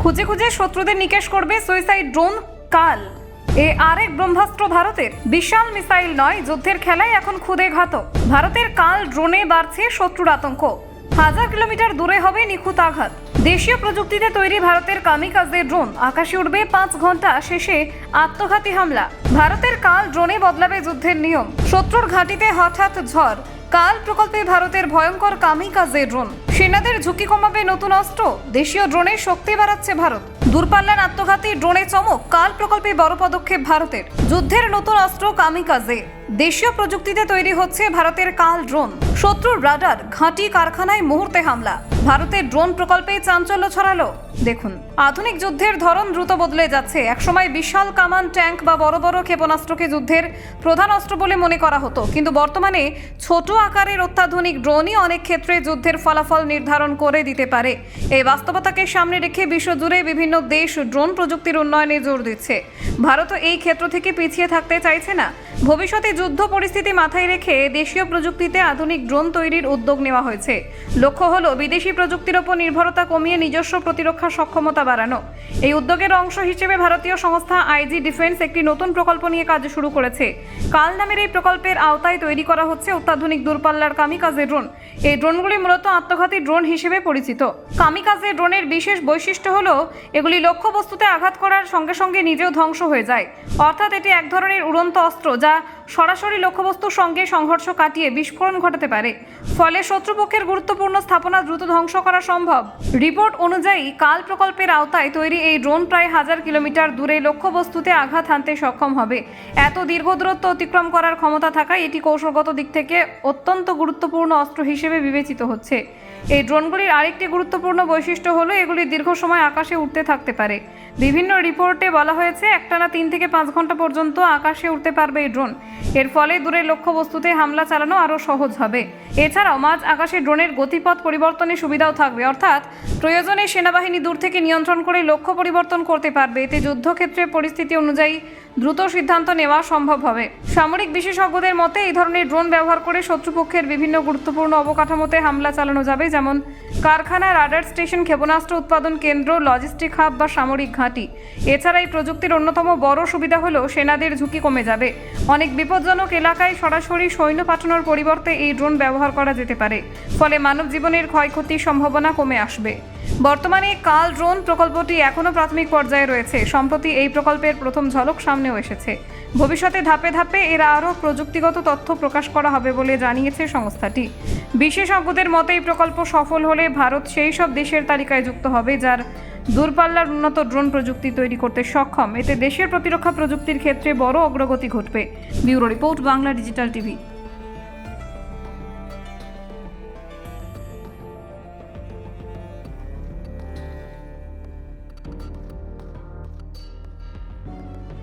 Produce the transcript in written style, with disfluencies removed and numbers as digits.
খুঁজে খুঁজে শত্রুদের নিকেশ করবে সুইসাইড ড্রোন কাল। এ আরেক ব্রহ্মাস্ত্র ভারতের। বিশাল মিসাইল নয়, যুদ্ধের খেলায় এখন খুদে ঘাতক। ভারতের কাল ড্রোনে বাড়ছে শত্রুর আতঙ্ক। 1000 কিলোমিটার দূরে হবে নিখুঁত আঘাত। দেশীয় প্রযুক্তিতে তৈরি ভারতের কামিকাজে ড্রোন আকাশে উড়বে 5 ঘন্টা, শেষে আত্মঘাতী হামলা। ভারতের কাল ড্রোনে বদলাবে যুদ্ধের নিয়ম। শত্রুর ঘাঁটিতে হঠাৎ ঝড়। কাল প্রকল্পে ভারতের ভয়ঙ্কর কামিকাজে ড্রোন। সেনাদের ঝুঁকি কমাবে নতুন অস্ত্র। দেশীয় ড্রোনের শক্তি বাড়াচ্ছে ভারত। দূরপাল্লার আত্মঘাতী ড্রোনে চমক। কাল প্রকল্পে বড় পদক্ষেপ ভারতের। যুদ্ধের নতুন অস্ত্র কামিকাজে। দেশীয় প্রযুক্তিতে তৈরি হচ্ছে ভারতের কাল ড্রোন। শত্রুর রাডার, ঘাঁটি, কারখানায় মুহূর্তে হামলা। ভারতের ড্রোন প্রকল্পে চাঞ্চল্য ছড়ালো। দেখুন, আধুনিক যুদ্ধের ধরন দ্রুত বদলে যাচ্ছে। একসময় বিশাল কামান, ট্যাঙ্ক বা বড় বড় ক্ষেপণাস্ত্রকে যুদ্ধের প্রধান অস্ত্র বলে মনে করা হতো, কিন্তু বর্তমানে ছোট আকারের অত্যাধুনিক ড্রোনই অনেক ক্ষেত্রে যুদ্ধের ফলাফল নির্ধারণ করে দিতে পারে। এই বাস্তবতাকে সামনে রেখে বিশ্বজুড়ে বিভিন্ন দেশ ড্রোন প্রযুক্তির উন্নয়নে জোর দিচ্ছে। ভারতও এই ক্ষেত্র থেকে পিছিয়ে থাকতে চাইছে না। ভবিষ্যতে যুদ্ধ পরিস্থিতি মাথায় রেখে দেশীয় প্রযুক্তিতে আধুনিক ড্রোন তৈরির উদ্যোগ নেওয়া হয়েছে। লক্ষ্য হলো বিদেশি প্রযুক্তির ওপর নির্ভরতা কমিয়ে নিজস্ব প্রতিরক্ষা সক্ষমতা বাড়ানো। এই উদ্যোগের অংশ হিসেবে ভারতীয় সংস্থা আইজি ডিফেন্স একটি নতুন প্রকল্প নিয়ে কাজ শুরু করেছে। কাল নামের এই প্রকল্পের আওতায় তৈরি করা হচ্ছে অত্যাধুনিক দূরপাল্লার কামিকাজে ড্রোন। এই ড্রোনগুলি মূলত আত্মঘাতী ড্রোন হিসেবে পরিচিত। কামিকাজে ড্রোনের বিশেষ বৈশিষ্ট্য হলো এগুলি লক্ষ্যবস্তুতে আঘাত করার সঙ্গে সঙ্গে নিজেও ধ্বংস হয়ে যায়। অর্থাৎ এটি এক ধরনের উড়ন্ত অস্ত্র যা সরাসরি লক্ষ্যবস্তুর সঙ্গে সংঘর্ষ কাটিয়ে বিস্ফোরণ ঘটাতে পারে। ফলে শত্রুপক্ষের গুরুত্বপূর্ণ স্থাপনা দ্রুত ধ্বংস করা সম্ভব। রিপোর্ট অনুযায়ী কাল প্রকল্পের আওতায় তৈরি এই ড্রোন প্রায় 1000 কিলোমিটার দূরে লক্ষ্যবস্তুতে আঘাত হানতে সক্ষম হবে। এত দীর্ঘ দূরত্ব অতিক্রম করার ক্ষমতা থাকায় এটি কৌশলগত দিক থেকে অত্যন্ত গুরুত্বপূর্ণ অস্ত্র হিসেবে বিবেচিত হচ্ছে। এই ড্রোনগুলির আরেকটি গুরুত্বপূর্ণ বৈশিষ্ট্য হলো এগুলি দীর্ঘ সময় আকাশে উড়তে থাকতে পারে। বিভিন্ন রিপোর্টে বলা হয়েছে একটানা 3 থেকে 5 ঘন্টা পর্যন্ত আকাশে উড়তে পারবে এই ড্রোন। এর ফলে দূরের লক্ষ্যবস্তুতে হামলা চালানো আরও সহজ হবে। এছাড়াও মাঝ আকাশে ড্রোনের গতিপথ পরিবর্তনের সুবিধাও থাকবে, অর্থাৎ প্রয়োজনে সেনাবাহিনী দূর থেকে নিয়ন্ত্রণ করে লক্ষ্য পরিবর্তন করতে পারবে। এতে যুদ্ধক্ষেত্রে পরিস্থিতি অনুযায়ী দ্রুত সিদ্ধান্ত নেওয়া সম্ভব হবে। সামরিক বিশেষজ্ঞদের মতে এই ধরনের ড্রোন ব্যবহার করে শত্রুপক্ষের বিভিন্ন গুরুত্বপূর্ণ অবকাঠামোতে হামলা চালানো যাবে, যেমন কারখানা, রাডার স্টেশন, ক্ষেপণাস্ত্র উৎপাদন কেন্দ্র, লজিস্টিক হাব বা সামরিক ঘাঁটি। এছাড়া এই প্রযুক্তির অন্যতম বড় সুবিধা হলো সেনাদের ঝুঁকি কমে যাবে। অনেক বিপজ্জনক এলাকায় সরাসরি সৈন্য পাঠানোর পরিবর্তে এই ড্রোন ব্যবহার করা যেতে পারে। ফলে মানব জীবনের ক্ষয়ক্ষতির সম্ভাবনা কমে আসবে। বর্তমানে কাল ড্রোন প্রকল্পটি এখনও প্রাথমিক পর্যায়ে রয়েছে। সম্প্রতি এই প্রকল্পের প্রথম ঝলক সামনেও এসেছে। ভবিষ্যতে ধাপে ধাপে এরা আরও প্রযুক্তিগত তথ্য প্রকাশ করা হবে বলে জানিয়েছে সংস্থাটি। বিশেষজ্ঞদের মতে এই প্রকল্প সফল হলে ভারত সেই সব দেশের তালিকায় যুক্ত হবে যার দূরপাল্লার উন্নত ড্রোন প্রযুক্তি তৈরি করতে সক্ষম। এতে দেশের প্রতিরক্ষা প্রযুক্তির ক্ষেত্রে বড় অগ্রগতি ঘটবে। Bureau report, Bangla digital TV.